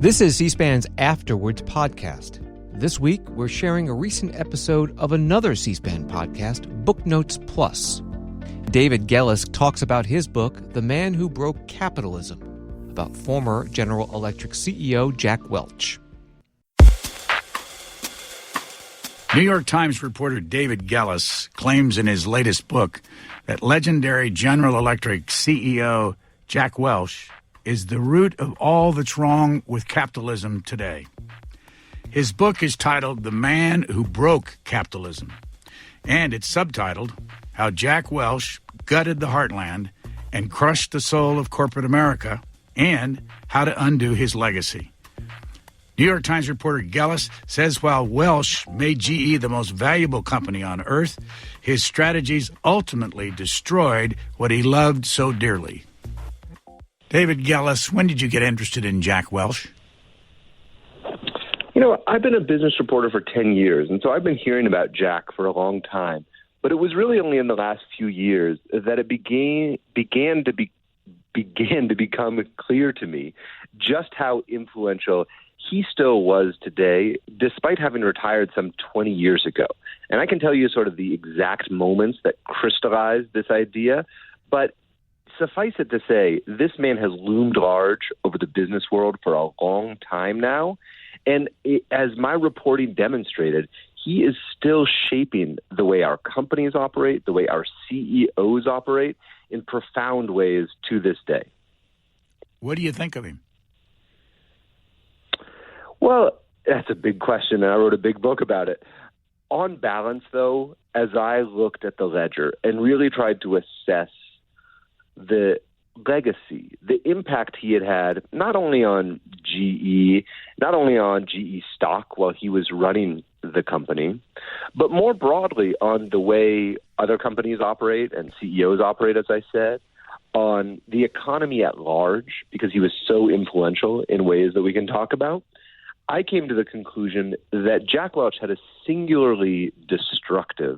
This is C-SPAN's Afterwards podcast. This week, we're sharing a recent episode of another C-SPAN podcast, Booknotes Plus. David Gellis talks about his book, The Man Who Broke Capitalism, about former General Electric CEO Jack Welch. New York Times reporter David Gellis claims in his latest book that legendary General Electric CEO Jack Welch is the root of all that's wrong with capitalism today. His book is titled The Man Who Broke Capitalism, and it's subtitled How Jack Welch Gutted the Heartland and Crushed the Soul of Corporate America, and How to Undo His Legacy. New York Times reporter Gellis says while Welch made GE the most valuable company on earth, his strategies ultimately destroyed what he loved so dearly. David Gellis, when did you get interested in Jack Welch? You know, I've been a business reporter for 10 years, and so I've been hearing about Jack for a long time. But it was really only in the last few years that it began to become clear to me just how influential he still was today, despite having retired some 20 years ago. And I can tell you sort of the exact moments that crystallized this idea, but suffice it to say, this man has loomed large over the business world for a long time now. And as my reporting demonstrated, he is still shaping the way our companies operate, the way our CEOs operate in profound ways to this day. What do you think of him? Well, that's a big question, and I wrote a big book about it. On balance, though, as I looked at the ledger and really tried to assess the legacy, the impact he had not only on GE stock while he was running the company, but more broadly on the way other companies operate and CEOs operate, as I said, on the economy at large, because he was so influential in ways that we can talk about, I came to the conclusion that Jack Welch had a singularly destructive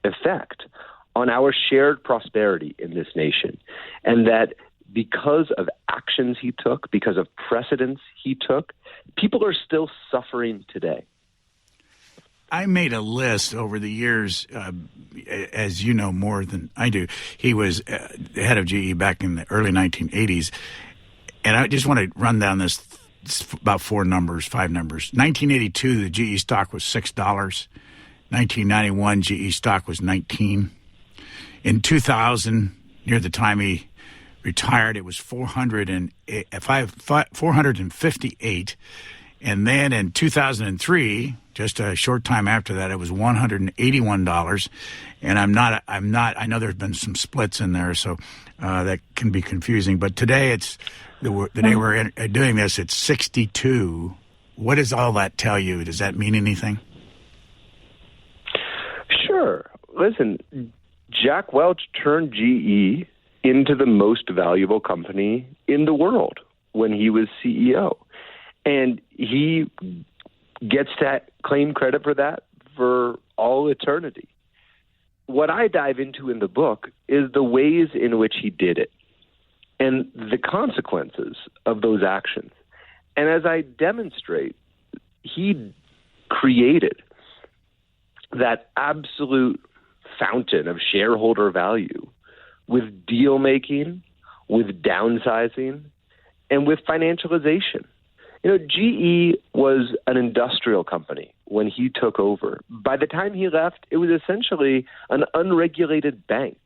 effect on our shared prosperity in this nation, and that because of actions he took, because of precedents he took, people are still suffering today. I made a list over the years, as you know more than I do. He was the head of GE back in the early 1980s, and I just want to run down this about five numbers. 1982, the GE stock was $6. 1991, GE stock was $19. In 2000, near the time he retired, it was 458. And then in 2003, just a short time after that, it was $181. And I know there's been some splits in there, so that can be confusing. But today, it's the day we're doing this, it's 62. What does all that tell you? Does that mean anything? Sure. Listen, Jack Welch turned GE into the most valuable company in the world when he was CEO. And he gets to claim credit for that for all eternity. What I dive into in the book is the ways in which he did it and the consequences of those actions. And as I demonstrate, he created that absolute fountain of shareholder value with deal making, with downsizing, and with financialization. You know, GE was an industrial company when he took over. By the time he left, it was essentially an unregulated bank.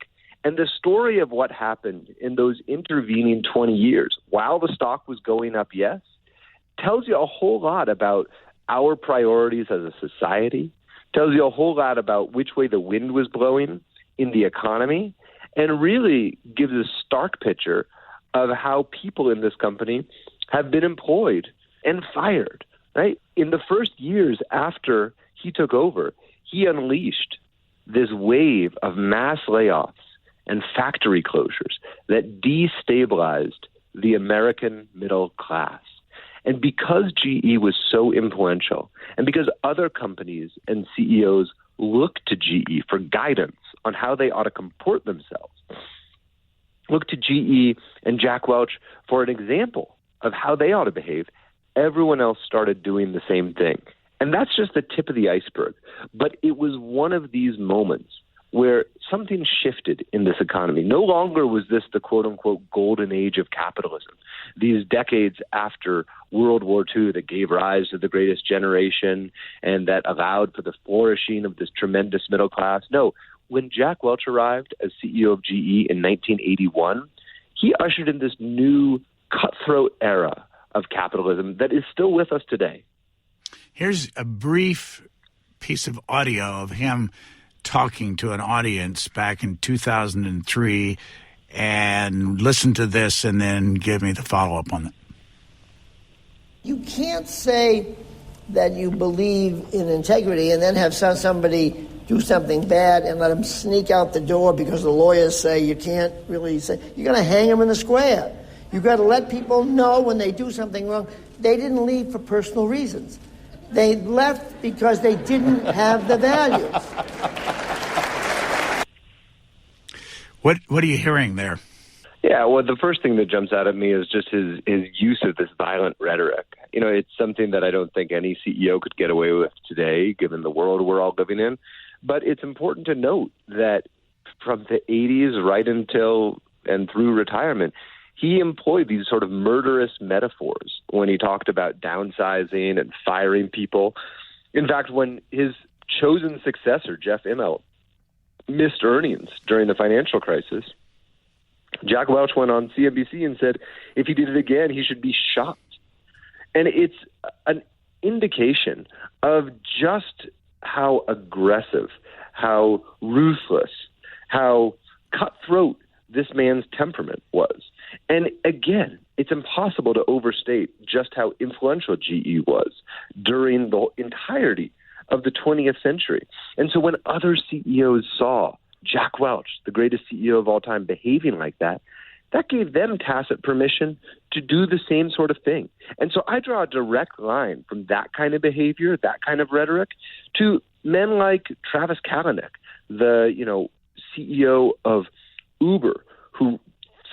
And the story of what happened in those intervening 20 years, while the stock was going up, yes, tells you a whole lot about our priorities as a society, tells you a whole lot about which way the wind was blowing in the economy, and really gives a stark picture of how people in this company have been employed and fired, right? In the first years after he took over, he unleashed this wave of mass layoffs and factory closures that destabilized the American middle class. And because GE was so influential, and because other companies and CEOs look to GE for guidance on how they ought to comport themselves, look to GE and Jack Welch for an example of how they ought to behave, everyone else started doing the same thing. And that's just the tip of the iceberg. But it was one of these moments where something shifted in this economy. No longer was this the quote-unquote golden age of capitalism, these decades after World War II that gave rise to the greatest generation and that allowed for the flourishing of this tremendous middle class. No, when Jack Welch arrived as CEO of GE in 1981, he ushered in this new cutthroat era of capitalism that is still with us today. Here's a brief piece of audio of him talking to an audience back in 2003, and listen to this and then give me the follow-up on it. You can't say that you believe in integrity and then have somebody do something bad and let them sneak out the door because the lawyers say you can't really say. You're going to hang them in the square. You've got to let people know when they do something wrong. They didn't leave for personal reasons. They left because they didn't have the values. What are you hearing there? Yeah, well, the first thing that jumps out at me is just his use of this violent rhetoric. You know, it's something that I don't think any CEO could get away with today, given the world we're all living in. But it's important to note that from the 80s right until and through retirement, he employed these sort of murderous metaphors when he talked about downsizing and firing people. In fact, when his chosen successor, Jeff Immelt, missed earnings during the financial crisis, Jack Welch went on CNBC and said if he did it again, he should be shot. And it's an indication of just how aggressive, how ruthless, how cutthroat this man's temperament was. And again, it's impossible to overstate just how influential GE was during the entirety of the 20th century. And so when other CEOs saw Jack Welch, the greatest CEO of all time, behaving like that, that gave them tacit permission to do the same sort of thing. And so I draw a direct line from that kind of behavior, that kind of rhetoric, to men like Travis Kalanick, the CEO of Uber, who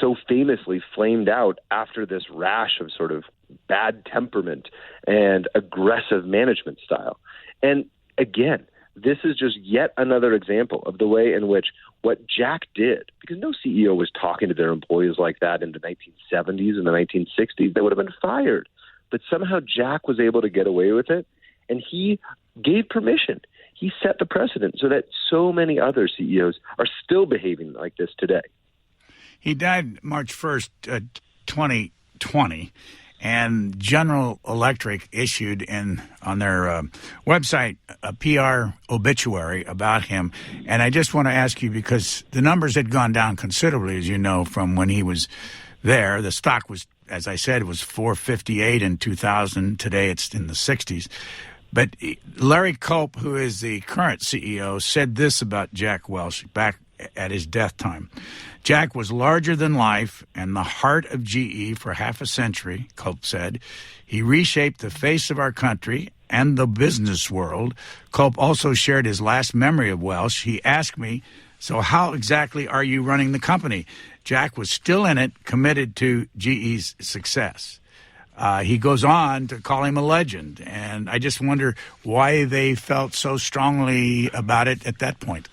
so famously flamed out after this rash of sort of bad temperament and aggressive management style. And again, this is just yet another example of the way in which what Jack did, because no CEO was talking to their employees like that in the 1970s and the 1960s, they would have been fired. But somehow Jack was able to get away with it, and he gave permission. He set the precedent so that so many other CEOs are still behaving like this today. He died March 1st, 2020, and General Electric issued on their website a PR obituary about him. And I just want to ask you, because the numbers had gone down considerably, as you know, from when he was there. The stock was, as I said, was $458 in 2000. Today it's in the 60s. But Larry Culp, who is the current CEO, said this about Jack Welch back at his death time. Jack was larger than life and the heart of GE for half a century, Culp said. He reshaped the face of our country and the business world. Culp also shared his last memory of Welch. He asked me, so how exactly are you running the company? Jack was still in it, committed to GE's success. He goes on to call him a legend, and I just wonder why they felt so strongly about it at that point.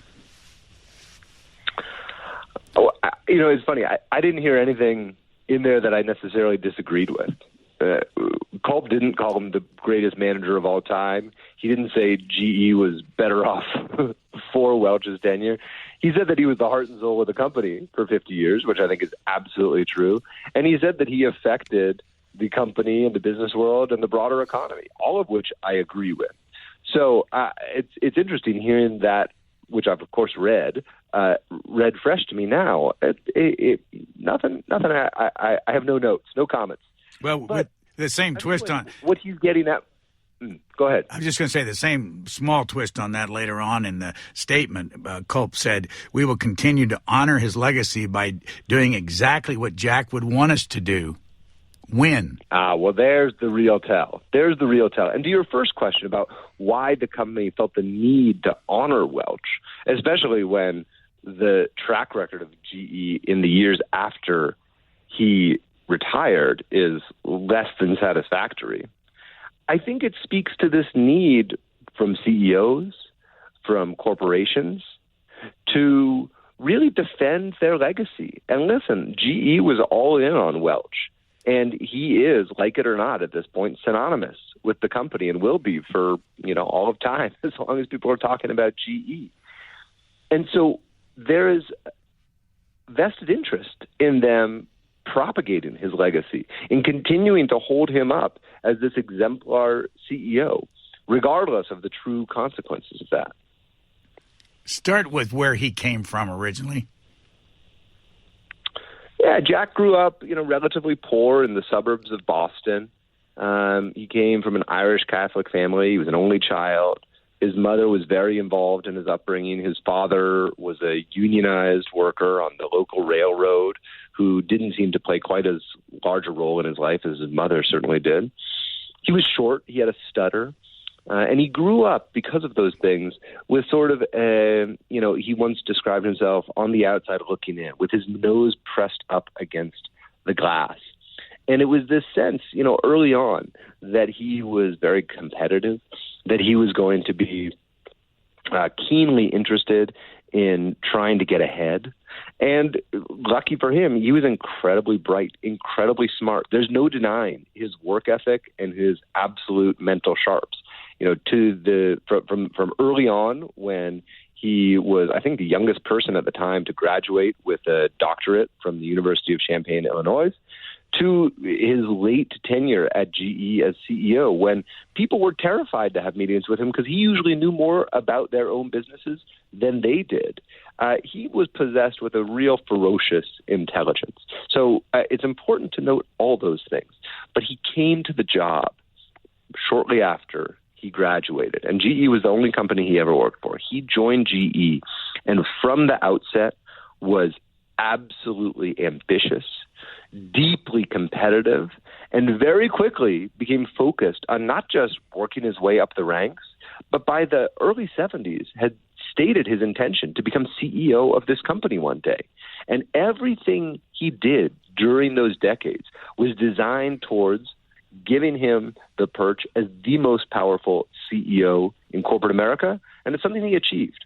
Oh, it's funny. I didn't hear anything in there that I necessarily disagreed with. Culp didn't call him the greatest manager of all time. He didn't say GE was better off for Welch's tenure. He said that he was the heart and soul of the company for 50 years, which I think is absolutely true. And he said that he affected the company and the business world and the broader economy, all of which I agree with. So it's interesting hearing that, which I've, of course, read fresh to me now. Nothing. I have no notes, no comments. Well, with the same twist on what he's getting at. Go ahead. I was just going to say the same small twist on that later on in the statement. Culp said, we will continue to honor his legacy by doing exactly what Jack would want us to do. Win. Well, there's the real tell. And to your first question about why the company felt the need to honor Welch, especially when the track record of GE in the years after he retired is less than satisfactory. I think it speaks to this need from CEOs, from corporations, to really defend their legacy. And listen, GE was all in on Welch, and he is, like it or not, at this point, synonymous with the company and will be for, all of time, as long as people are talking about GE. And so there is vested interest in them propagating his legacy, in continuing to hold him up as this exemplar CEO, regardless of the true consequences of that. Start with where he came from originally. Yeah, Jack grew up, relatively poor in the suburbs of Boston. He came from an Irish Catholic family. He was an only child. His mother was very involved in his upbringing. His father was a unionized worker on the local railroad who didn't seem to play quite as large a role in his life as his mother certainly did. He was short. He had a stutter. And he grew up, because of those things, with sort of, he once described himself on the outside looking in, with his nose pressed up against the glass. And it was this sense, early on, that he was very competitive, that he was going to be keenly interested in trying to get ahead. And lucky for him, he was incredibly bright, incredibly smart. There's no denying his work ethic and his absolute mental sharps. From early on, when he was, I think, the youngest person at the time to graduate with a doctorate from the University of Champaign, Illinois, to his late tenure at GE as CEO, when people were terrified to have meetings with him because he usually knew more about their own businesses than they did. He was possessed with a real ferocious intelligence. So it's important to note all those things. But he came to the job shortly after he graduated, and GE was the only company he ever worked for. He joined GE, and from the outset was absolutely ambitious, deeply competitive, and very quickly became focused on not just working his way up the ranks, but by the early 70s had stated his intention to become CEO of this company one day. And everything he did during those decades was designed towards giving him the perch as the most powerful CEO in corporate America, and it's something he achieved.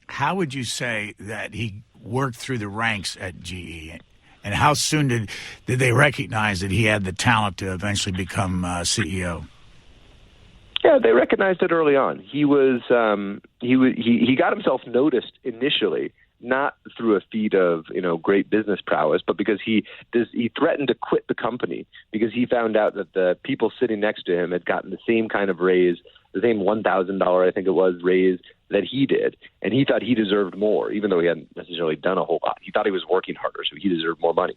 How would you say that he worked through the ranks at GE, and how soon did they recognize that he had the talent to eventually become CEO? Yeah, they recognized it early on. He got himself noticed initially, not through a feat of great business prowess, but because he threatened to quit the company because he found out that the people sitting next to him had gotten the same kind of raise, the same $1,000, I think it was, raise that he did, and he thought he deserved more, even though he hadn't necessarily done a whole lot. He thought he was working harder, so he deserved more money.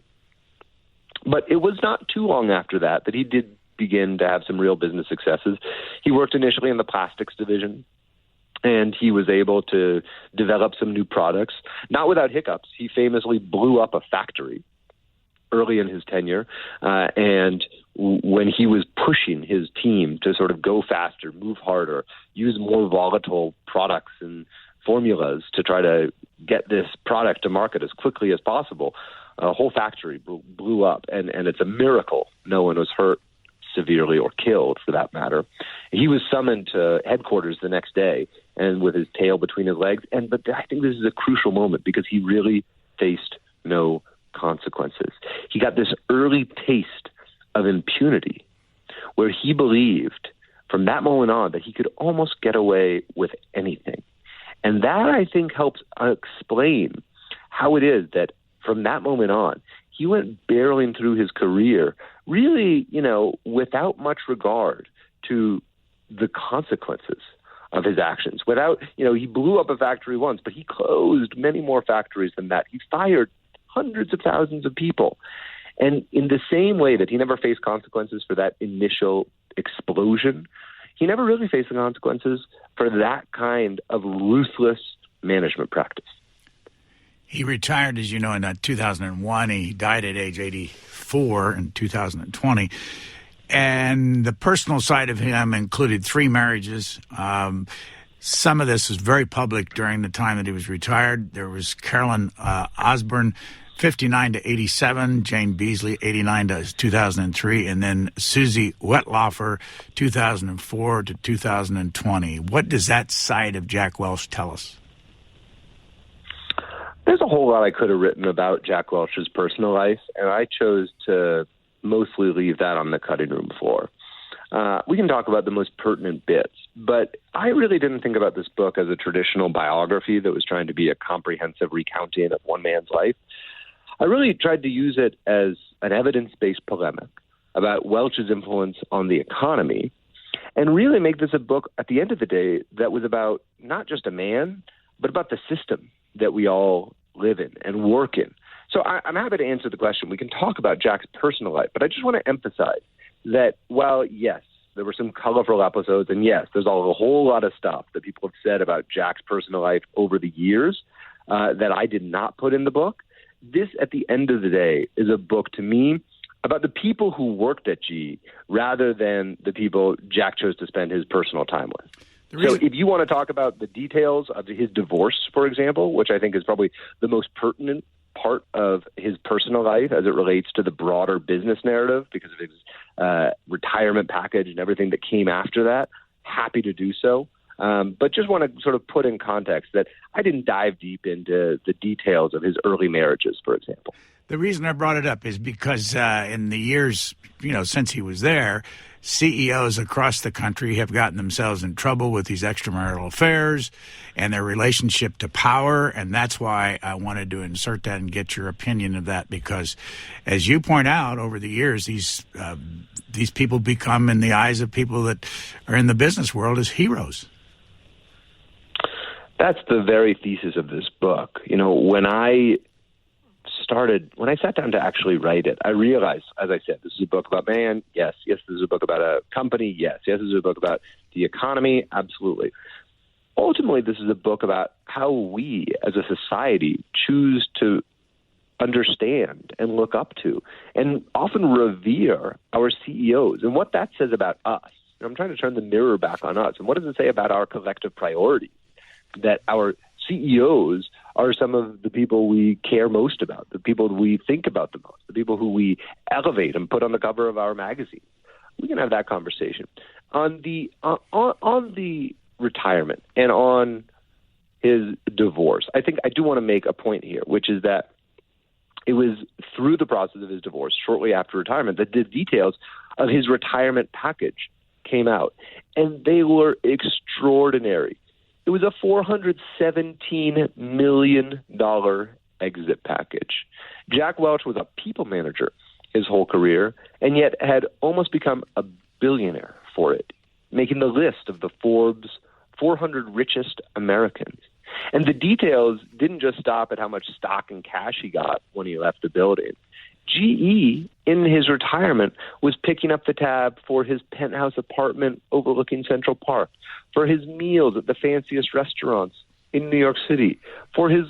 But it was not too long after that he did begin to have some real business successes. He worked initially in the plastics division, and he was able to develop some new products, not without hiccups. He famously blew up a factory early in his tenure, and when he was pushing his team to sort of go faster, move harder, use more volatile products and formulas to try to get this product to market as quickly as possible, a whole factory blew up, and it's a miracle no one was hurt severely or killed, for that matter. He was summoned to headquarters the next day, and with his tail between his legs. But I think this is a crucial moment because he really faced no consequences. He got this early taste of impunity where he believed from that moment on that he could almost get away with anything. And that, I think, helps explain how it is that from that moment on, he went barreling through his career really, without much regard to the consequences of his actions. Without, he blew up a factory once, but he closed many more factories than that. He fired hundreds of thousands of people. And in the same way that he never faced consequences for that initial explosion, he never really faced the consequences for that kind of ruthless management practice. He retired, as you know, in 2001. He died at age 84 in 2020. And the personal side of him included 3 marriages. Some of this was very public during the time that he was retired. There was Carolyn Osborne, 59 to 87, Jane Beasley, 89 to 2003, and then Susie Wetlaufer, 2004 to 2020. What does that side of Jack Welch tell us? There's a whole lot I could have written about Jack Welch's personal life, and I chose to mostly leave that on the cutting room floor. We can talk about the most pertinent bits, but I really didn't think about this book as a traditional biography that was trying to be a comprehensive recounting of one man's life. I really tried to use it as an evidence-based polemic about Welch's influence on the economy and really make this a book, at the end of the day, that was about not just a man, but about the system that we all live in and work in. So I'm happy to answer the question. We can talk about Jack's personal life, but I just want to emphasize that while, yes, there were some colorful episodes, and yes, there's a whole lot of stuff that people have said about Jack's personal life over the years that I did not put in the book, this, at the end of the day, is a book, to me, about the people who worked at GE rather than the people Jack chose to spend his personal time with. So if you want to talk about the details of his divorce, for example, which I think is probably the most pertinent part of his personal life as it relates to the broader business narrative because of his retirement package and everything that came after that, happy to do so. But just want to sort of put in context that I didn't dive deep into the details of his early marriages, for example. The reason I brought it up is because in the years, since he was there, CEOs across the country have gotten themselves in trouble with these extramarital affairs and their relationship to power, and that's why I wanted to insert that and get your opinion of that, because as you point out, over the years, these people become, in the eyes of people that are in the business world, as heroes. That's the very thesis of this book. When I sat down to actually write it, I realized, as I said, this is a book about man. Yes, this is a book about a company. Yes, this is a book about the economy. Absolutely. Ultimately, this is a book about how we as a society choose to understand and look up to and often revere our CEOs and what that says about us. And I'm trying to turn the mirror back on us. And what does it say about our collective priorities? That our CEOs are some of the people we care most about, the people we think about the most, the people who we elevate and put on the cover of our magazine. We can have that conversation. On the retirement and on his divorce, I think I do want to make a point here, which is that it was through the process of his divorce, shortly after retirement, that the details of his retirement package came out, and they were extraordinary. It was a $417 million exit package. Jack Welch was a people manager his whole career, and yet had almost become a billionaire for it, making the list of the Forbes 400 richest Americans. And the details didn't just stop at how much stock and cash he got when he left the building. GE, in his retirement, was picking up the tab for his penthouse apartment overlooking Central Park, for his meals at the fanciest restaurants in New York City, for his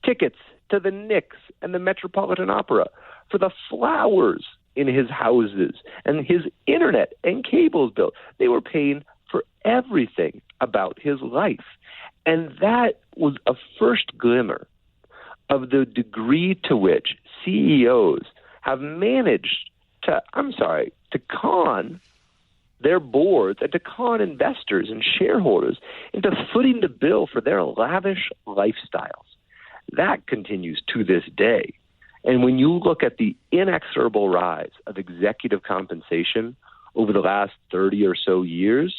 tickets to the Knicks and the Metropolitan Opera, for the flowers in his houses and his internet and cables bill. They were paying for everything about his life. And that was a first glimmer of the degree to which CEOs have managed to con their boards and to con investors and shareholders into footing the bill for their lavish lifestyles. That continues to this day. And when you look at the inexorable rise of executive compensation over the last 30 or so years,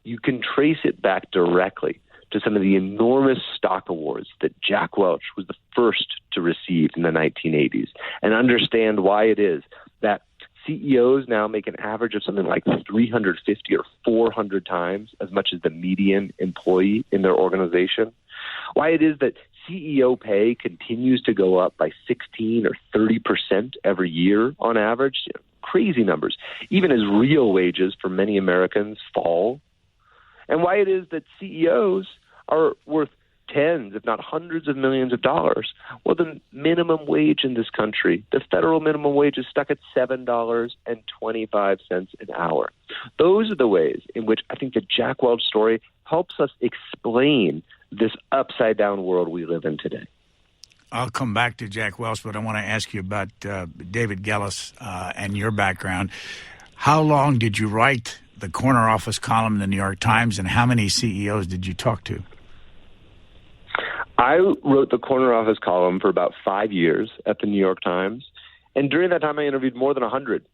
you can trace it back directly to some of the enormous stock awards that Jack Welch was the first to receive in the 1980s, and understand why it is that CEOs now make an average of something like 350 or 400 times as much as the median employee in their organization, why it is that CEO pay continues to go up by 16 or 30% every year on average, crazy numbers, even as real wages for many Americans fall, and why it is that CEOs are worth tens, if not hundreds of millions of dollars. Well, the minimum wage in this country, the federal minimum wage, is stuck at $7.25 an hour. Those are the ways in which I think the Jack Welch story helps us explain this upside-down world we live in today. I'll come back to Jack Welch, but I want to ask you about David Gellis and your background. How long did you write the corner office column in the New York Times, and how many CEOs did you talk to? I wrote the corner office column for about 5 years at the New York Times. And during that time, I interviewed more than 100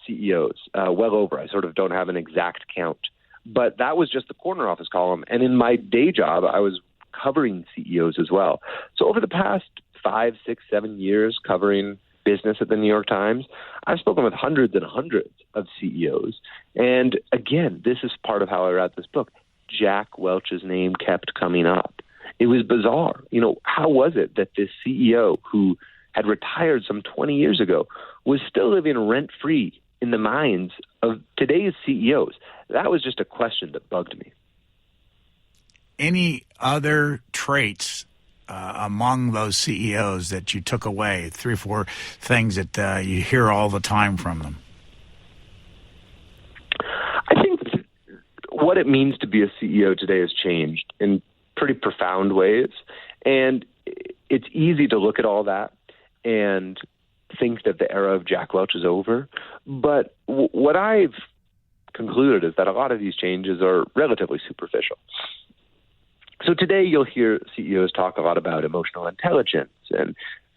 CEOs, well over. I sort of don't have an exact count. But that was just the corner office column. And in my day job, I was covering CEOs as well. So over the past 5, 6, 7 years covering business at the New York Times, I've spoken with hundreds and hundreds of CEOs. And again, this is part of how I wrote this book. Jack Welch's name kept coming up. It was bizarre. How was it that this CEO who had retired some 20 years ago was still living rent-free in the minds of today's CEOs? That was just a question that bugged me. Any other traits among those CEOs that you took away, 3 or 4 things that you hear all the time from them? I think what it means to be a CEO today has changed in pretty profound ways. And it's easy to look at all that and think that the era of Jack Welch is over. But what I've concluded is that a lot of these changes are relatively superficial. So today you'll hear CEOs talk a lot about emotional intelligence and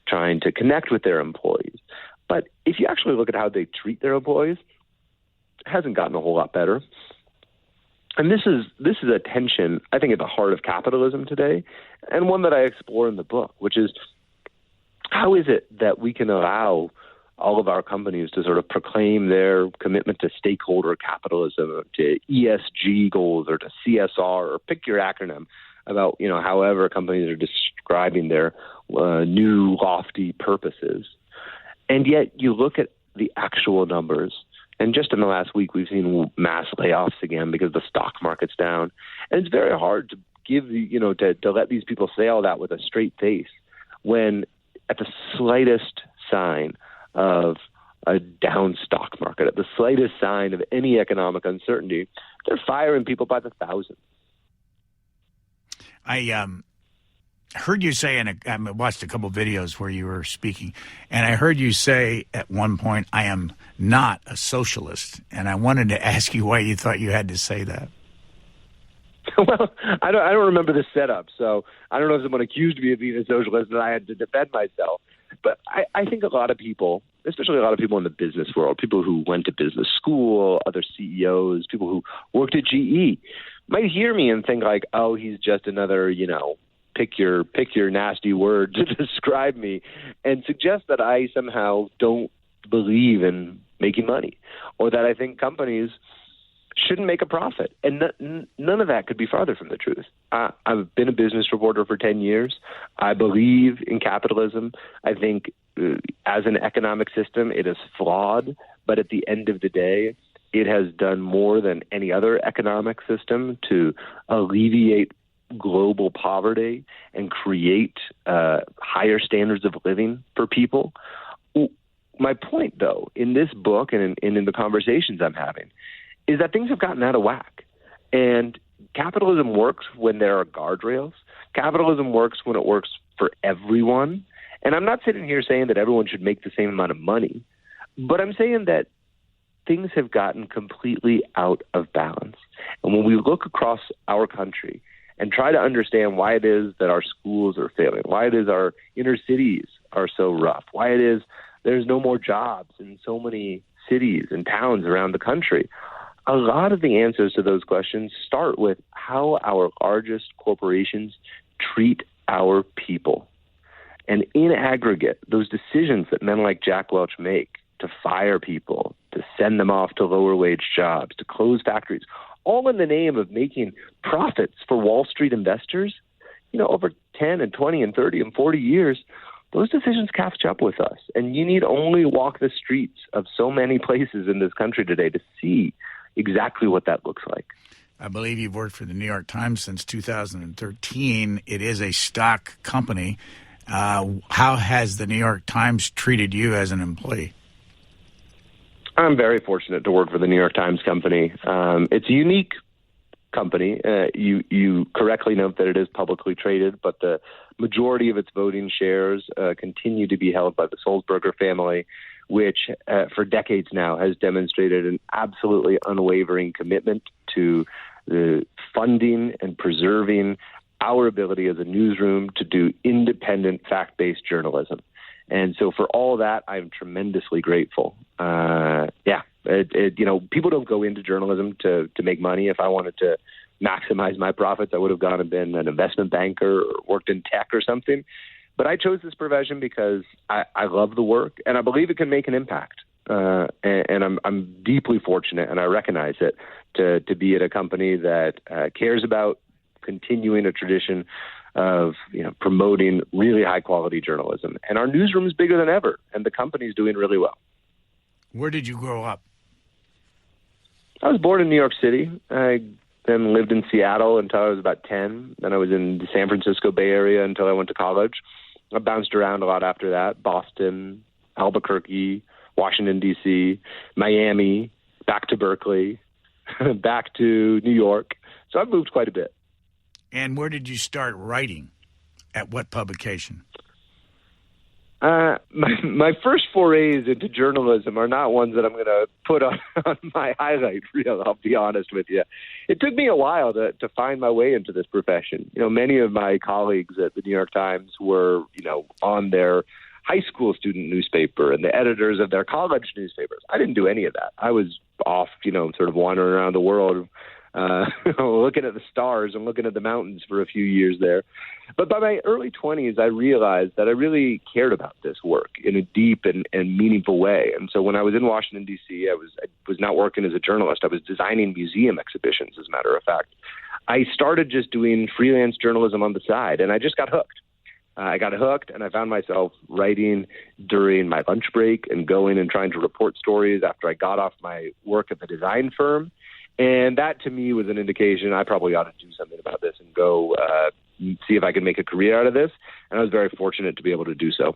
trying to connect with their employees. But if you actually look at how they treat their employees, it hasn't gotten a whole lot better. And this is a tension, I think, at the heart of capitalism today, and one that I explore in the book, which is how is it that we can allow all of our companies to sort of proclaim their commitment to stakeholder capitalism, or to ESG goals, or to CSR, or pick your acronym about, however companies are describing their new lofty purposes. And yet you look at the actual numbers, and just in the last week, we've seen mass layoffs again because the stock market's down. And it's very hard to give, to let these people say all that with a straight face when at the slightest sign of a down stock market, at the slightest sign of any economic uncertainty, they're firing people by the thousands. I heard you say, and I watched a couple of videos where you were speaking, and I heard you say at one point, I am not a socialist. And I wanted to ask you why you thought you had to say that. Well, I don't remember the setup, so I don't know if someone accused me of being a socialist and I had to defend myself. But I think a lot of people, especially a lot of people in the business world, people who went to business school, other CEOs, people who worked at GE, might hear me and think like, oh, he's just another, pick your nasty word to describe me, and suggest that I somehow don't believe in making money, or that I think companies shouldn't make a profit. And none of that could be farther from the truth. I've been a business reporter for 10 years. I believe in capitalism. I think as an economic system, it is flawed, but at the end of the day, it has done more than any other economic system to alleviate global poverty and create higher standards of living for people. My point, though, in this book and in the conversations I'm having, is that things have gotten out of whack. And capitalism works when there are guardrails. Capitalism works when it works for everyone. And I'm not sitting here saying that everyone should make the same amount of money, but I'm saying that things have gotten completely out of balance. And when we look across our country and try to understand why it is that our schools are failing, why it is our inner cities are so rough, why it is there's no more jobs in so many cities and towns around the country, a lot of the answers to those questions start with how our largest corporations treat our people. And in aggregate, those decisions that men like Jack Welch make to fire people, to send them off to lower wage jobs, to close factories, all in the name of making profits for Wall Street investors, over 10 and 20 and 30 and 40 years, those decisions catch up with us. And you need only walk the streets of so many places in this country today to see exactly what that looks like. I believe you've worked for the New York Times since 2013. It is a stock company. How has the New York Times treated you as an employee? I'm very fortunate to work for the New York Times Company. It's a unique company. You correctly note that it is publicly traded, but the majority of its voting shares continue to be held by the Sulzberger family, which for decades now has demonstrated an absolutely unwavering commitment to the funding and preserving our ability as a newsroom to do independent, fact-based journalism. And so for all that, I'm tremendously grateful. People don't go into journalism to make money. If I wanted to maximize my profits, I would have gone and been an investment banker or worked in tech or something. But I chose this profession because I love the work and I believe it can make an impact. And I'm deeply fortunate, and I recognize it, to be at a company that cares about continuing a tradition of promoting really high quality journalism. And our newsroom is bigger than ever, and the company's doing really well. Where did you grow up? I was born in New York City. I then lived in Seattle until I was about 10. Then I was in the San Francisco Bay Area until I went to college. I bounced around a lot after that. Boston, Albuquerque, Washington, D.C., Miami, back to Berkeley, back to New York. So I've moved quite a bit. And where did you start writing? At what publication? My first forays into journalism are not ones that I'm going to put on my highlight reel, I'll be honest with you. It took me a while to find my way into this profession. Many of my colleagues at the New York Times were, on their high school student newspaper and the editors of their college newspapers. I didn't do any of that. I was off, sort of wandering around the world, looking at the stars and looking at the mountains for a few years there. But by my early 20s, I realized that I really cared about this work in a deep and meaningful way. And so when I was in Washington, D.C., I was not working as a journalist. I was designing museum exhibitions, as a matter of fact. I started just doing freelance journalism on the side, and I just got hooked. I got hooked, and I found myself writing during my lunch break and going and trying to report stories after I got off my work at the design firm. And that, to me, was an indication I probably ought to do something about this and go see if I could make a career out of this. And I was very fortunate to be able to do so.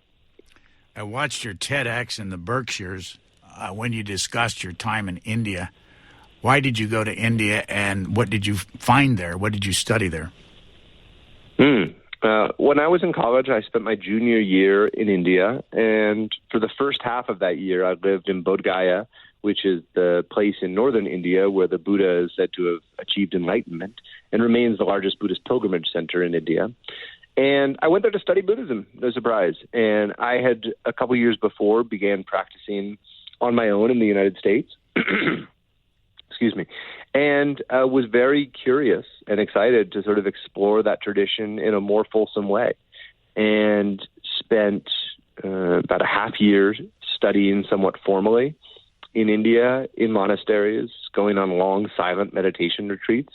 I watched your TEDx in the Berkshires when you discussed your time in India. Why did you go to India, and what did you find there? What did you study there? When I was in college, I spent my junior year in India. And for the first half of that year, I lived in Bodh Gaya, which is the place in northern India where the Buddha is said to have achieved enlightenment and remains the largest Buddhist pilgrimage center in India. And I went there to study Buddhism, no surprise. And I had, a couple years before, began practicing on my own in the United States. Excuse me. And was very curious and excited to sort of explore that tradition in a more fulsome way. And spent about a half year studying somewhat formally in India, in monasteries, going on long silent meditation retreats,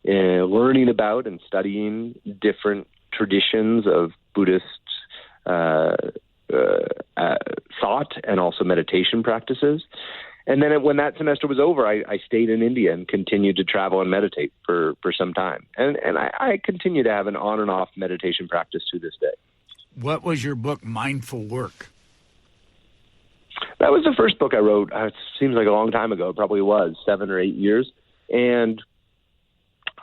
learning about and studying different traditions of Buddhist thought and also meditation practices. And then when that semester was over, I stayed in India and continued to travel and meditate for some time. And I continue to have an on and off meditation practice to this day. What was your book, Mindful Work? That was the first book I wrote. It seems like a long time ago. It probably was 7 or 8 years. And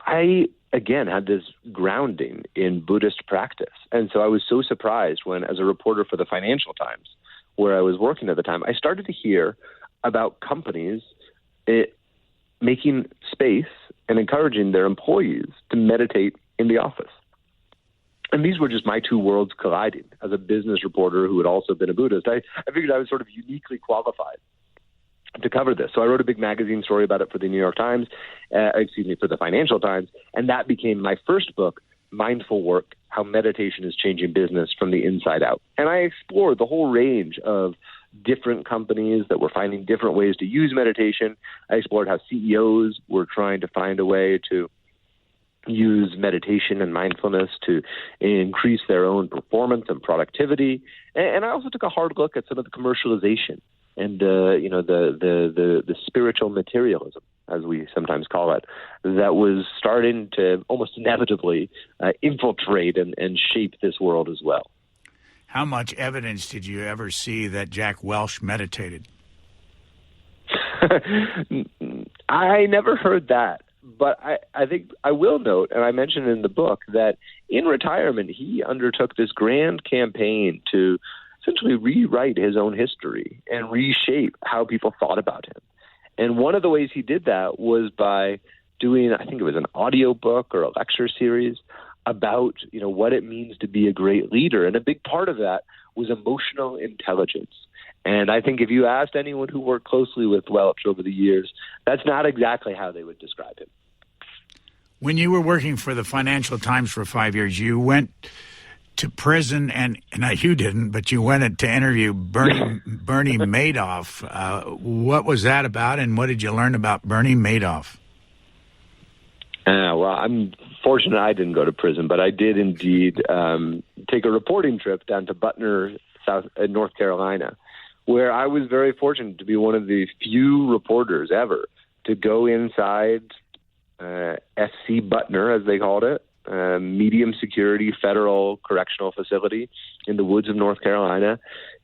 I, again, had this grounding in Buddhist practice. And so I was so surprised when, as a reporter for the Financial Times, where I was working at the time, I started to hear about companies making space and encouraging their employees to meditate in the office. And these were just my two worlds colliding. As a business reporter who had also been a Buddhist, I figured I was sort of uniquely qualified to cover this. So I wrote a big magazine story about it for the New York Times, for the Financial Times, and that became my first book, Mindful Work, How Meditation is Changing Business from the Inside Out. And I explored the whole range of different companies that were finding different ways to use meditation. I explored how CEOs were trying to find a way to use meditation and mindfulness to increase their own performance and productivity. And I also took a hard look at some of the commercialization and the spiritual materialism, as we sometimes call it, that was starting to almost inevitably infiltrate and shape this world as well. How much evidence did you ever see that Jack Welch meditated? I never heard that. But I think I will note, and I mentioned in the book, that in retirement, he undertook this grand campaign to essentially rewrite his own history and reshape how people thought about him. And one of the ways he did that was by doing, I think it was an audio book or a lecture series about, what it means to be a great leader. And a big part of that was emotional intelligence. And I think if you asked anyone who worked closely with Welch over the years, that's not exactly how they would describe him. When you were working for the Financial Times for 5 years, you went to prison, and you didn't, but you went to interview Bernie Madoff. What was that about, and what did you learn about Bernie Madoff? Well, I'm fortunate I didn't go to prison, but I did indeed take a reporting trip down to Butner, North Carolina, where I was very fortunate to be one of the few reporters ever to go inside SC Butner, as they called it, medium security federal correctional facility in the woods of North Carolina,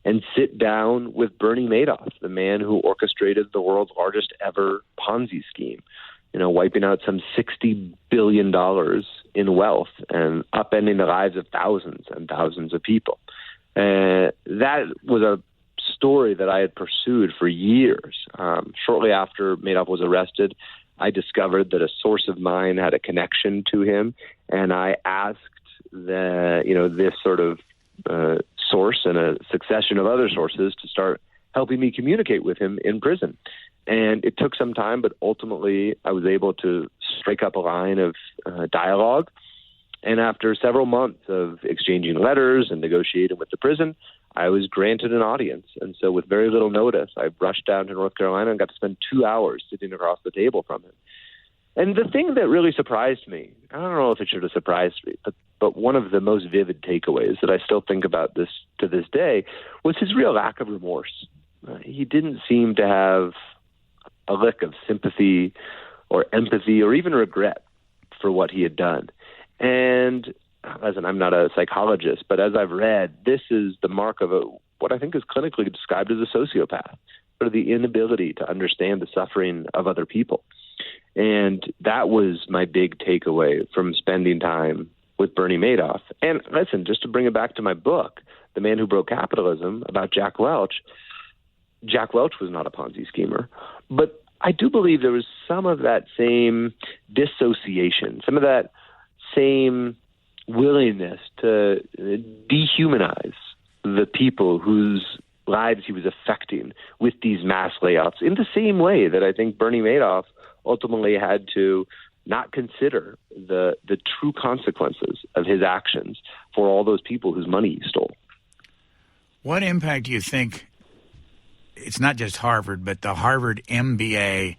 and sit down with Bernie Madoff, the man who orchestrated the world's largest ever Ponzi scheme, wiping out some $60 billion in wealth and upending the lives of thousands and thousands of people. That was a story that I had pursued for years. Shortly after Madoff was arrested, I discovered that a source of mine had a connection to him, and I asked this sort of source and a succession of other sources to start helping me communicate with him in prison. And it took some time, but ultimately I was able to strike up a line of dialogue. And after several months of exchanging letters and negotiating with the prison, I was granted an audience. And so with very little notice, I rushed down to North Carolina and got to spend 2 hours sitting across the table from him. And the thing that really surprised me, I don't know if it should have surprised me, but one of the most vivid takeaways that I still think about this to this day was his real lack of remorse. He didn't seem to have a lick of sympathy or empathy or even regret for what he had done. And listen, I'm not a psychologist, but as I've read, this is the mark of what I think is clinically described as a sociopath, sort of the inability to understand the suffering of other people. And that was my big takeaway from spending time with Bernie Madoff. And listen, just to bring it back to my book, The Man Who Broke Capitalism, about Jack Welch was not a Ponzi schemer, but I do believe there was some of that same dissociation, some of that same willingness to dehumanize the people whose lives he was affecting with these mass layoffs, in the same way that I think Bernie Madoff ultimately had to not consider the true consequences of his actions for all those people whose money he stole. What impact do you think, it's not just Harvard, but the Harvard MBA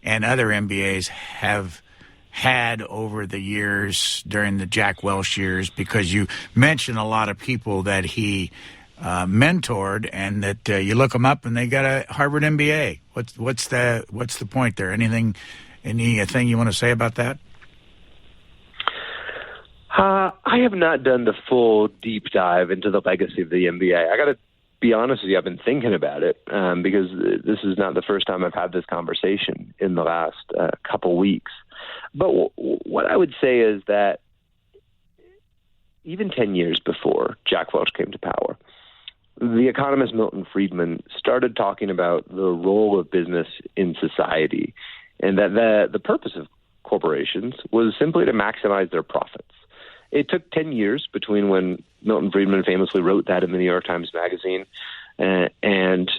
and other MBAs have had over the years during the Jack Welch years? Because you mentioned a lot of people that he mentored, and that you look them up and they got a Harvard MBA. What's the point there? Anything you want to say about that? I have not done the full deep dive into the legacy of the MBA. I got to be honest with you, I've been thinking about it because this is not the first time I've had this conversation in the last couple weeks. But what I would say is that even 10 years before Jack Welch came to power, the economist Milton Friedman started talking about the role of business in society, and that the purpose of corporations was simply to maximize their profits. It took 10 years between when Milton Friedman famously wrote that in the New York Times Magazine and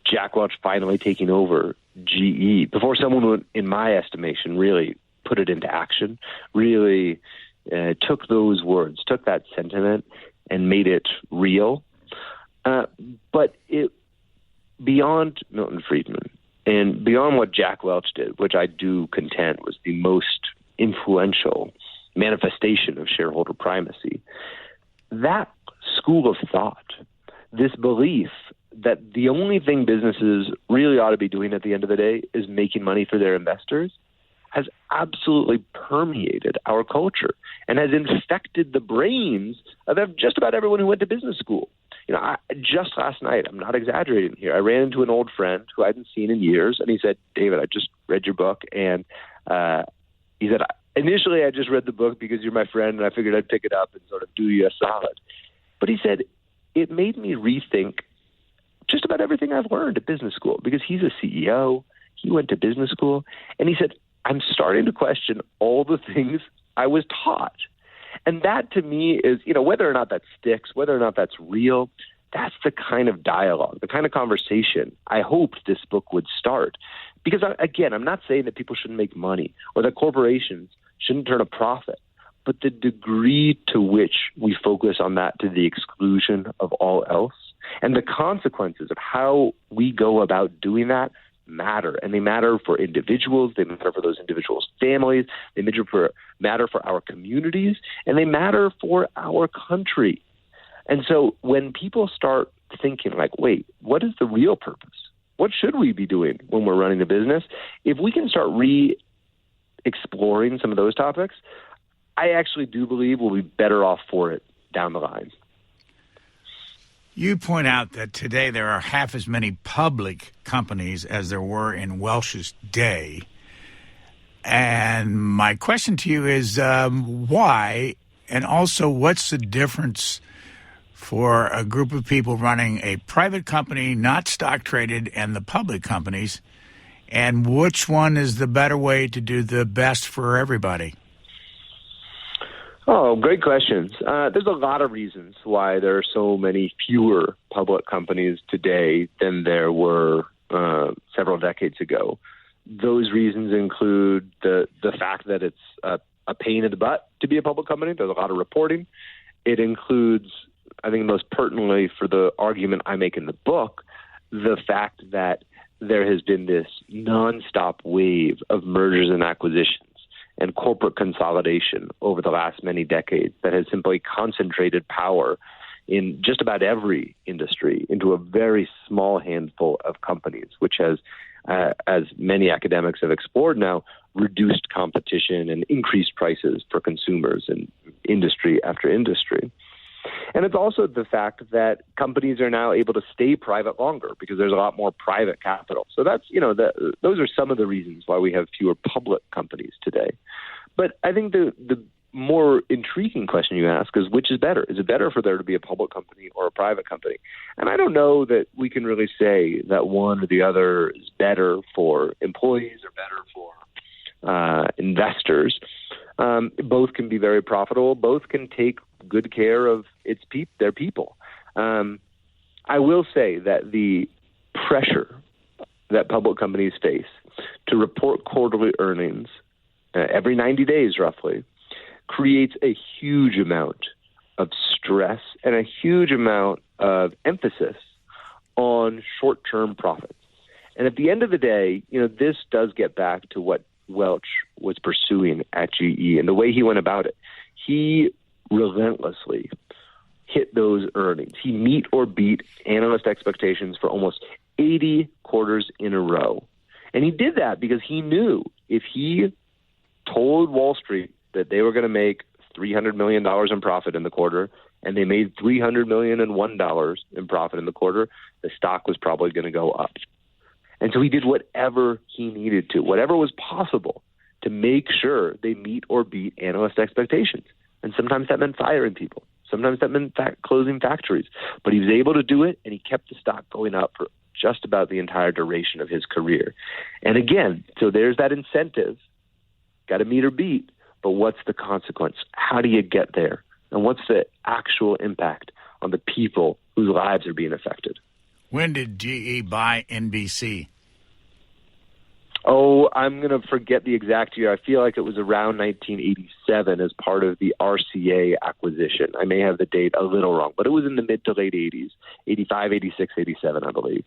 Jack Welch finally taking over GE, before someone would, in my estimation, really put it into action, really took those words, took that sentiment and made it real. But beyond Milton Friedman and beyond what Jack Welch did, which I do contend was the most influential manifestation of shareholder primacy, that school of thought, this belief that the only thing businesses really ought to be doing at the end of the day is making money for their investors, has absolutely permeated our culture and has infected the brains of just about everyone who went to business school. Just last night, I'm not exaggerating here, I ran into an old friend who I hadn't seen in years, and he said, "David, I just read your book, and He said, initially I just read the book because you're my friend and I figured I'd pick it up and sort of do you a solid. But he said, it made me rethink just about everything I've learned at business school, because he's a CEO. He went to business school. And he said, I'm starting to question all the things I was taught. And that to me is, whether or not that sticks, whether or not that's real, that's the kind of dialogue, the kind of conversation I hoped this book would start. Because, again, I'm not saying that people shouldn't make money or that corporations shouldn't turn a profit, but the degree to which we focus on that to the exclusion of all else and the consequences of how we go about doing that matter. And they matter for individuals, they matter for those individuals' families, they matter for our communities, and they matter for our country. And so when people start thinking like, wait, what is the real purpose? What should we be doing when we're running a business? If we can start re-exploring some of those topics, I actually do believe we'll be better off for it down the line. You point out that today there are half as many public companies as there were in Welch's day. And my question to you is why, and also what's the difference for a group of people running a private company, not stock traded, and the public companies, and which one is the better way to do the best for everybody? Oh, great questions. There's a lot of reasons why there are so many fewer public companies today than there were several decades ago. Those reasons include the fact that it's a pain in the butt to be a public company. There's a lot of reporting. It includes, I think most pertinently for the argument I make in the book, the fact that there has been this nonstop wave of mergers and acquisitions and corporate consolidation over the last many decades that has simply concentrated power in just about every industry into a very small handful of companies, which has, as many academics have explored now, reduced competition and increased prices for consumers in industry after industry. And it's also the fact that companies are now able to stay private longer because there's a lot more private capital. So that's, those are some of the reasons why we have fewer public companies today. But I think the more intriguing question you ask is, which is better? Is it better for there to be a public company or a private company? And I don't know that we can really say that one or the other is better for employees or better for investors. Both can be very profitable. Both can take good care of their people. I will say that the pressure that public companies face to report quarterly earnings every 90 days roughly creates a huge amount of stress and a huge amount of emphasis on short-term profits. And at the end of the day, this does get back to what Welch was pursuing at GE and the way he went about it. He relentlessly hit those earnings. He meet or beat analyst expectations for almost 80 quarters in a row. And he did that because he knew if he told Wall Street that they were going to make $300 million in profit in the quarter, and they made $300,001 in profit in the quarter, the stock was probably going to go up. And so he did whatever he needed to, whatever was possible, to make sure they meet or beat analyst expectations. And sometimes that meant firing people. Sometimes that meant closing factories. But he was able to do it, and he kept the stock going up for just about the entire duration of his career. And again, so there's that incentive. Got to meet or beat. But what's the consequence? How do you get there? And what's the actual impact on the people whose lives are being affected? When did GE buy NBC? Oh, I'm going to forget the exact year. I feel like it was around 1987 as part of the RCA acquisition. I may have the date a little wrong, but it was in the mid to late 80s, 85, 86, 87, I believe.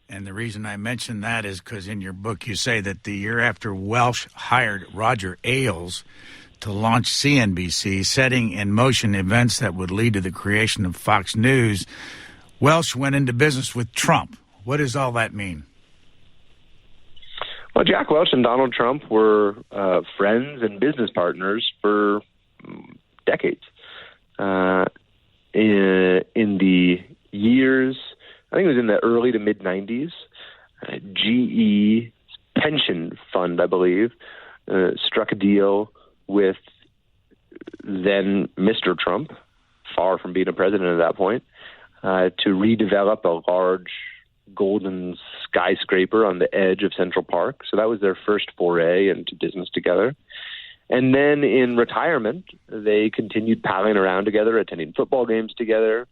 And the reason I mention that is because in your book you say that the year after Welch hired Roger Ailes to launch CNBC, setting in motion events that would lead to the creation of Fox News, Welch went into business with Trump. What does all that mean? Well, Jack Welch and Donald Trump were friends and business partners for decades. In the years, I think it was in the early to mid-90s, GE pension fund, I believe, struck a deal with then Mr. Trump, far from being a president at that point, to redevelop a large golden skyscraper on the edge of Central Park. So that was their first foray into business together. And then in retirement, they continued palling around together, attending football games together.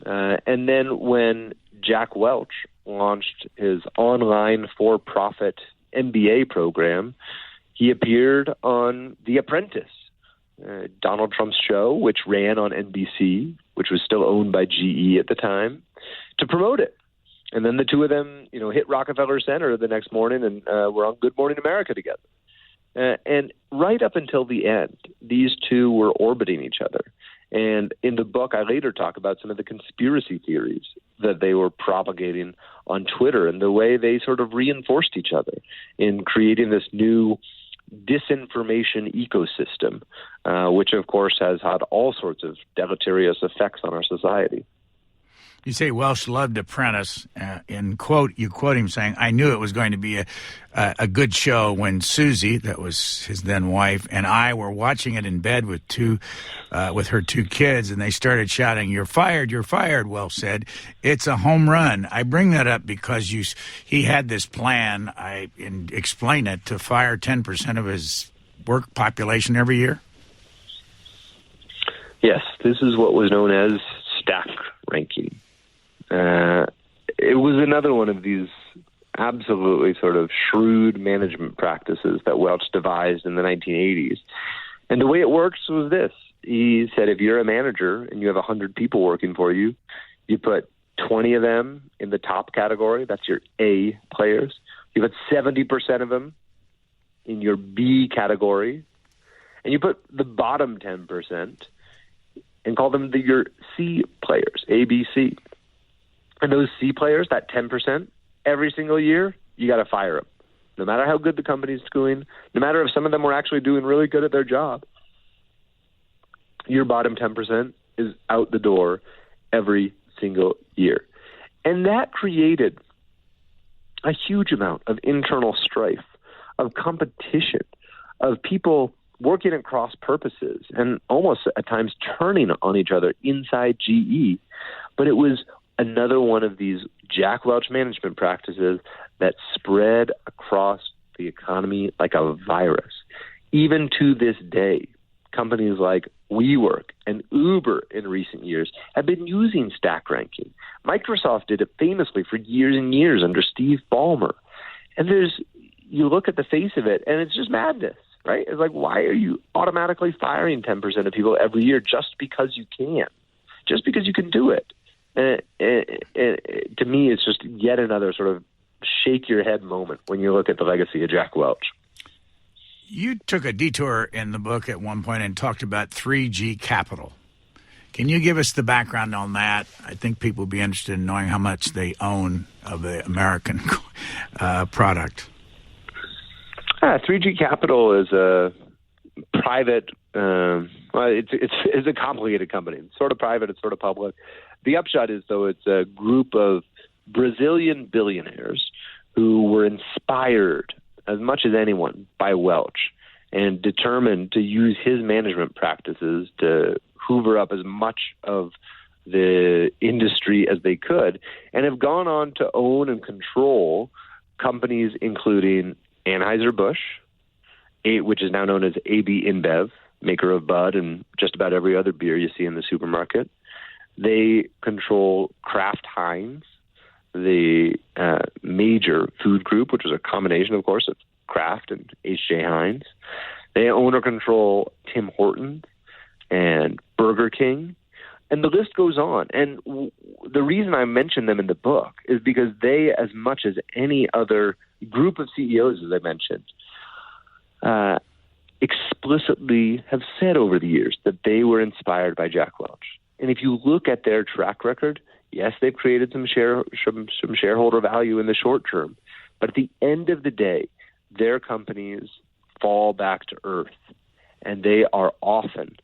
And then when Jack Welch launched his online for-profit MBA program, he appeared on The Apprentice, Donald Trump's show, which ran on NBC, which was still owned by GE at the time, to promote it. And then the two of them, hit Rockefeller Center the next morning and were on Good Morning America together. And right up until the end, these two were orbiting each other. And in the book, I later talk about some of the conspiracy theories that they were propagating on Twitter and the way they sort of reinforced each other in creating this new disinformation ecosystem, which, of course, has had all sorts of deleterious effects on our society. You say Welch loved Apprentice. You quote him saying, "I knew it was going to be a good show when Susie, that was his then wife, and I were watching it in bed with her two kids, and they started shouting, 'You're fired, you're fired,' Welch said. 'It's a home run.' I bring that up because he had this plan, and explain it, to fire 10% of his work population every year." Yes, this is what was known as stack ranking. It was another one of these absolutely sort of shrewd management practices that Welch devised in the 1980s. And the way it works was this. He said, if you're a manager and you have 100 people working for you, you put 20 of them in the top category. That's your A players. You put 70% of them in your B category. And you put the bottom 10% and call them your C players, A, B, C. And those C players, that 10%, every single year, you got to fire them. No matter how good the company's doing, no matter if some of them were actually doing really good at their job, your bottom 10% is out the door every single year. And that created a huge amount of internal strife, of competition, of people working at cross purposes and almost at times turning on each other inside GE. But it was another one of these Jack Welch management practices that spread across the economy like a virus. Even to this day, companies like WeWork and Uber in recent years have been using stack ranking. Microsoft did it famously for years and years under Steve Ballmer. And you look at the face of it, and it's just madness, right? It's like, why are you automatically firing 10% of people every year just because you can? Just because you can do it. To me, it's just yet another sort of shake your head moment when you look at the legacy of Jack Welch. You took a detour in the book at one point and talked about 3G Capital. Can you give us the background on that? I think people would be interested in knowing how much they own of the American product. 3G Capital is a private, it's a complicated company. It's sort of private, it's sort of public. The upshot is, though, it's a group of Brazilian billionaires who were inspired as much as anyone by Welch and determined to use his management practices to hoover up as much of the industry as they could, and have gone on to own and control companies including Anheuser-Busch, which is now known as AB InBev, maker of Bud and just about every other beer you see in the supermarket. They control Kraft Heinz, the major food group, which was a combination, of course, of Kraft and H.J. Heinz. They own or control Tim Hortons and Burger King, and the list goes on. And the reason I mention them in the book is because they, as much as any other group of CEOs, as I mentioned, explicitly have said over the years that they were inspired by Jack Welch. And if you look at their track record, yes, they've created some shareholder value in the short term, but at the end of the day, their companies fall back to earth, and they are often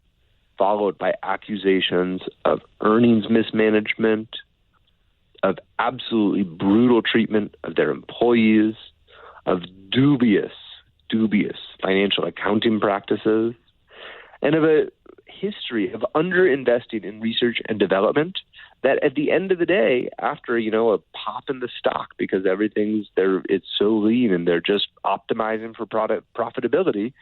followed by accusations of earnings mismanagement, of absolutely brutal treatment of their employees, of dubious dubious financial accounting practices, and of a history of underinvesting in research and development that at the end of the day, after, a pop in the stock because everything's there, it's so lean and they're just optimizing for product profitability,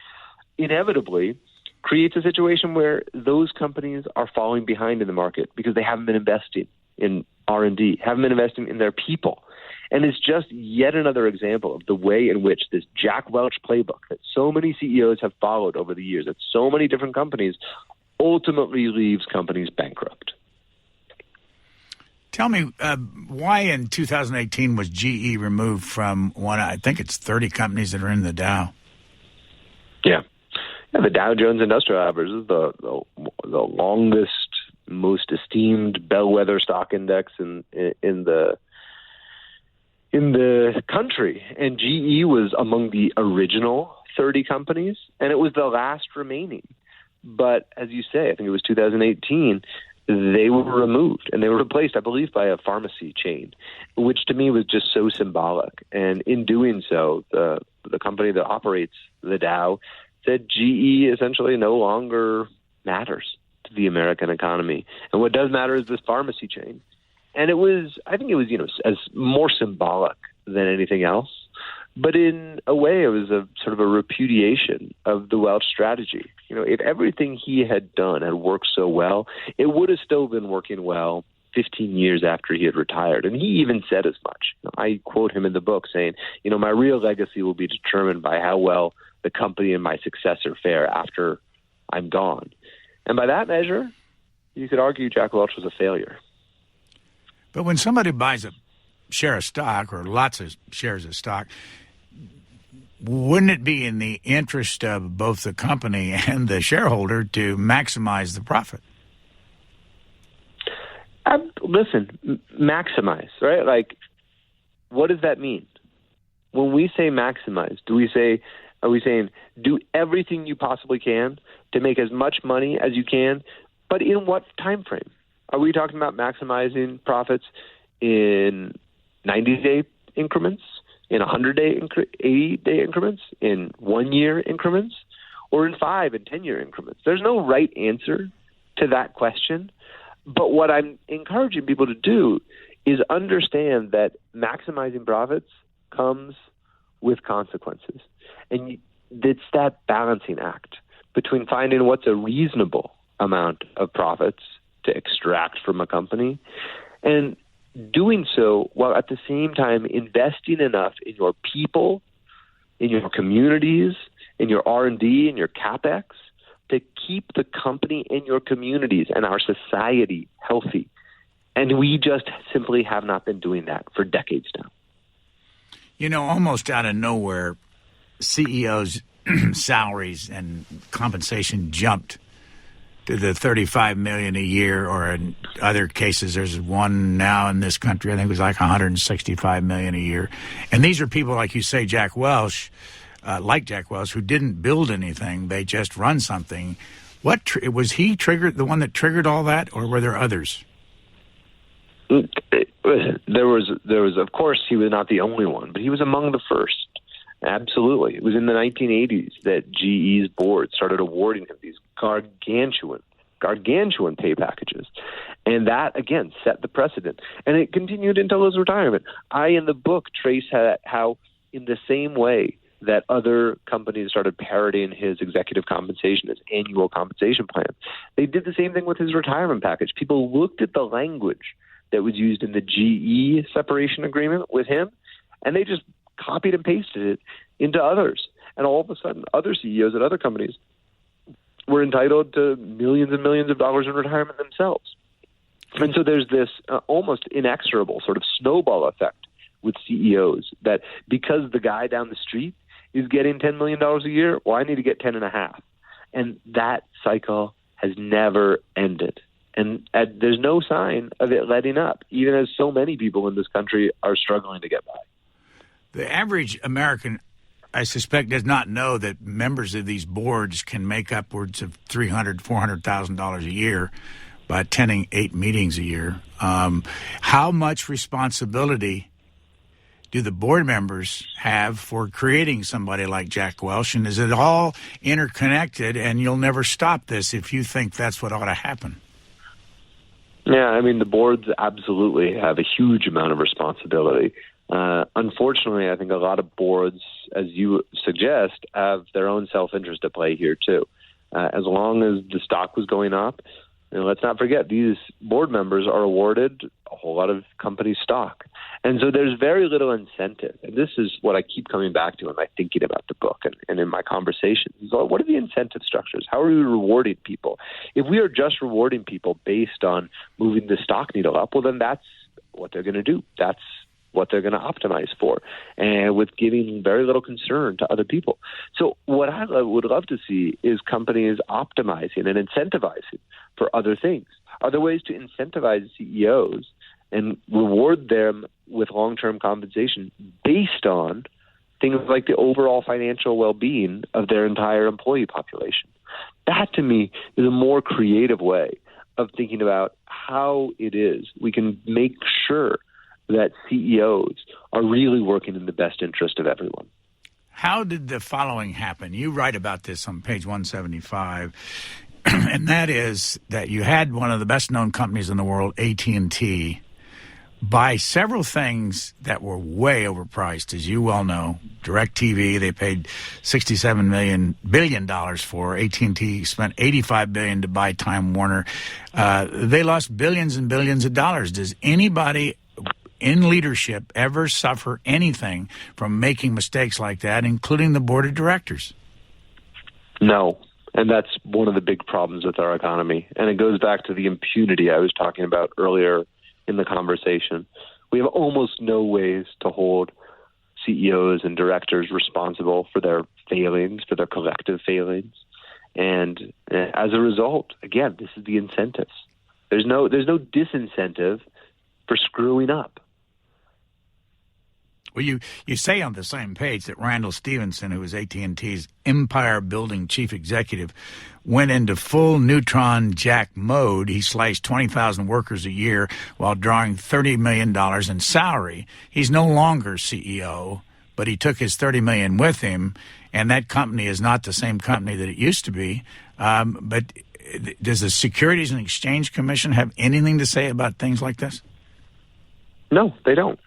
inevitably creates a situation where those companies are falling behind in the market because they haven't been investing in R&D, haven't been investing in their people. And it's just yet another example of the way in which this Jack Welch playbook that so many CEOs have followed over the years at so many different companies ultimately leaves companies bankrupt. Tell me, why in 2018 was GE removed from one, I think it's 30 companies that are in the Dow? Yeah, the Dow Jones Industrial Average is the longest, most esteemed bellwether stock index in the country. And GE was among the original 30 companies, and it was the last remaining. But as you say, I think it was 2018, they were removed and they were replaced, I believe, by a pharmacy chain, which to me was just so symbolic. And in doing so, the company that operates the Dow said GE essentially no longer matters to the American economy. And what does matter is this pharmacy chain. And I think it was, as more symbolic than anything else. But in a way, it was a sort of a repudiation of the Welch strategy. If everything he had done had worked so well, it would have still been working well 15 years after he had retired. And he even said as much. I quote him in the book saying, my real legacy will be determined by how well the company and my successor fare after I'm gone. And by that measure, you could argue Jack Welch was a failure. But when somebody buys a share of stock or lots of shares of stock, wouldn't it be in the interest of both the company and the shareholder to maximize the profit? Listen, maximize, right? Like, what does that mean? When we say maximize, are we saying do everything you possibly can to make as much money as you can, but in what time frame? Are we talking about maximizing profits in 90-day increments, in 100-day, 80-day increments, in 1-year increments, or in 5- and 10-year increments? There's no right answer to that question. But what I'm encouraging people to do is understand that maximizing profits comes with consequences. And it's that balancing act between finding what's a reasonable amount of profits to extract from a company and doing so while at the same time investing enough in your people, in your communities, in your R&D, in your CapEx to keep the company and your communities and our society healthy. And we just simply have not been doing that for decades now. Almost out of nowhere, CEOs' salaries and compensation jumped to the $35 million a year, or in other cases, there's one now in this country, I think it was like $165 million a year. And these are people, like you say, Jack Welch, who didn't build anything, they just run something. Was he the one that triggered all that, or were there others? There was, of course, he was not the only one, but he was among the first. Absolutely. It was in the 1980s that GE's board started awarding him these gargantuan pay packages. And that, again, set the precedent. And it continued until his retirement. I, in the book, trace how in the same way that other companies started parroting his executive compensation, his annual compensation plan, they did the same thing with his retirement package. People looked at the language that was used in the GE separation agreement with him, and they just copied and pasted it into others. And all of a sudden, other CEOs at other companies were entitled to millions and millions of dollars in retirement themselves. And so there's this almost inexorable sort of snowball effect with CEOs that because the guy down the street is getting $10 million a year, well, I need to get 10.5. And that cycle has never ended. And there's no sign of it letting up, even as so many people in this country are struggling to get by. The average American, I suspect, does not know that members of these boards can make upwards of $300,000, $400,000 a year by attending 8 meetings a year. How much responsibility do the board members have for creating somebody like Jack Welch? And is it all interconnected, and you'll never stop this if you think that's what ought to happen? Yeah, I mean, the boards absolutely have a huge amount of responsibility. Unfortunately, I think a lot of boards, as you suggest, have their own self-interest at play here, too. As long as the stock was going up, let's not forget, these board members are awarded a whole lot of company stock. And so there's very little incentive. And this is what I keep coming back to in my thinking about the book and in my conversations. What are the incentive structures? How are we rewarding people? If we are just rewarding people based on moving the stock needle up, well, then that's what they're going to do. That's what they're going to optimize for, and with giving very little concern to other people. So what I would love to see is companies optimizing and incentivizing for other things. Are there ways to incentivize CEOs and reward them with long-term compensation based on things like the overall financial well-being of their entire employee population? That, to me, is a more creative way of thinking about how it is we can make sure that CEOs are really working in the best interest of everyone. How did the following happen? You write about this on page 175, and that is that you had one of the best-known companies in the world, AT&T, buy several things that were way overpriced, as you well know. DirecTV, they paid $67 billion for. AT&T spent $85 billion to buy Time Warner. They lost billions and billions of dollars. Does anybody in leadership ever suffer anything from making mistakes like that, including the board of directors? No, and that's one of the big problems with our economy. And it goes back to the impunity I was talking about earlier in the conversation. We have almost no ways to hold CEOs and directors responsible for their failings, for their collective failings. And as a result, again, this is the incentives. There's no disincentive for screwing up. Well, you say on the same page that Randall Stephenson, who was AT&T's empire-building chief executive, went into full neutron jack mode. He sliced 20,000 workers a year while drawing $30 million in salary. He's no longer CEO, but he took his $30 million with him, and that company is not the same company that it used to be. But does the Securities and Exchange Commission have anything to say about things like this? No, they don't.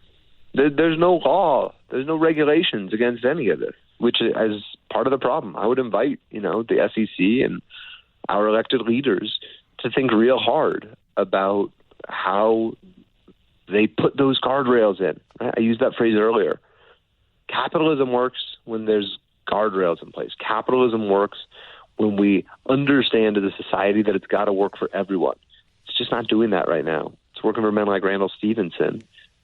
There's no law. There's no regulations against any of this, which is part of the problem. I would invite, the SEC and our elected leaders to think real hard about how they put those guardrails in. I used that phrase earlier. Capitalism works when there's guardrails in place. Capitalism works when we understand as a society that it's got to work for everyone. It's just not doing that right now. It's working for men like Randall Stephenson,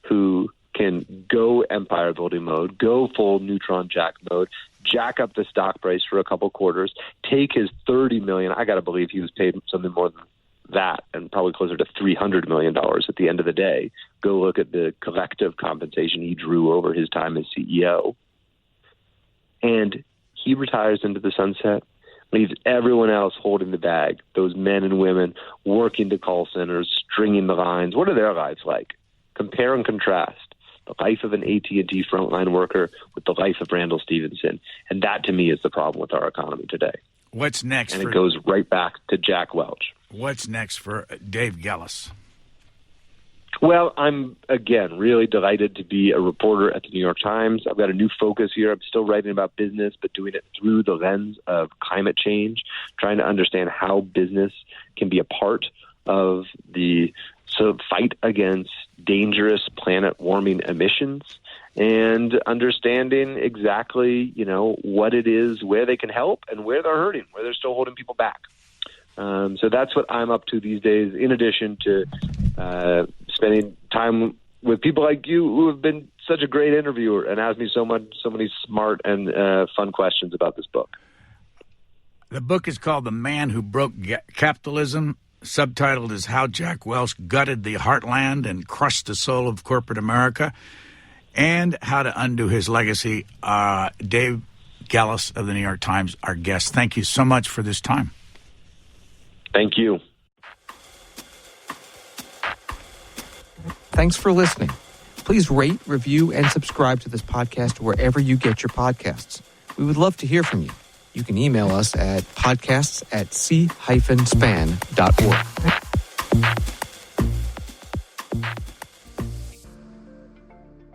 who can go empire building mode, go full neutron jack mode, jack up the stock price for a couple quarters, take his $30 million. I got to believe he was paid something more than that, and probably closer to $300 million at the end of the day. Go look at the collective compensation he drew over his time as CEO. And he retires into the sunset, leaves everyone else holding the bag, those men and women working the call centers, stringing the lines. What are their lives like? Compare and contrast the life of an AT&T frontline worker with the life of Randall Stephenson. And that, to me, is the problem with our economy today. What's next? And it goes right back to Jack Welch. What's next for Dave Gellis? Well, I'm, again, really delighted to be a reporter at the New York Times. I've got a new focus here. I'm still writing about business, but doing it through the lens of climate change, trying to understand how business can be a part of the fight against dangerous planet warming emissions, and understanding exactly, what it is, where they can help and where they're hurting, where they're still holding people back. So that's what I'm up to these days, in addition to spending time with people like you who have been such a great interviewer and asked me so many smart and fun questions about this book. The book is called The Man Who Broke Capitalism. Subtitled is How Jack Welch Gutted the Heartland and Crushed the Soul of Corporate America, and How to Undo His Legacy. Dave Gellis of the New York Times, our guest. Thank you so much for this time. Thank you. Thanks for listening. Please rate, review, and subscribe to this podcast wherever you get your podcasts. We would love to hear from you. You can email us at podcasts@c-span.org.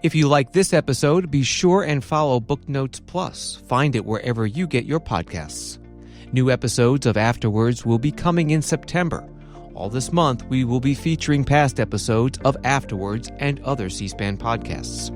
If you like this episode, be sure and follow Booknotes Plus. Find it wherever you get your podcasts. New episodes of Afterwards will be coming in September. All this month, we will be featuring past episodes of Afterwards and other C-SPAN podcasts.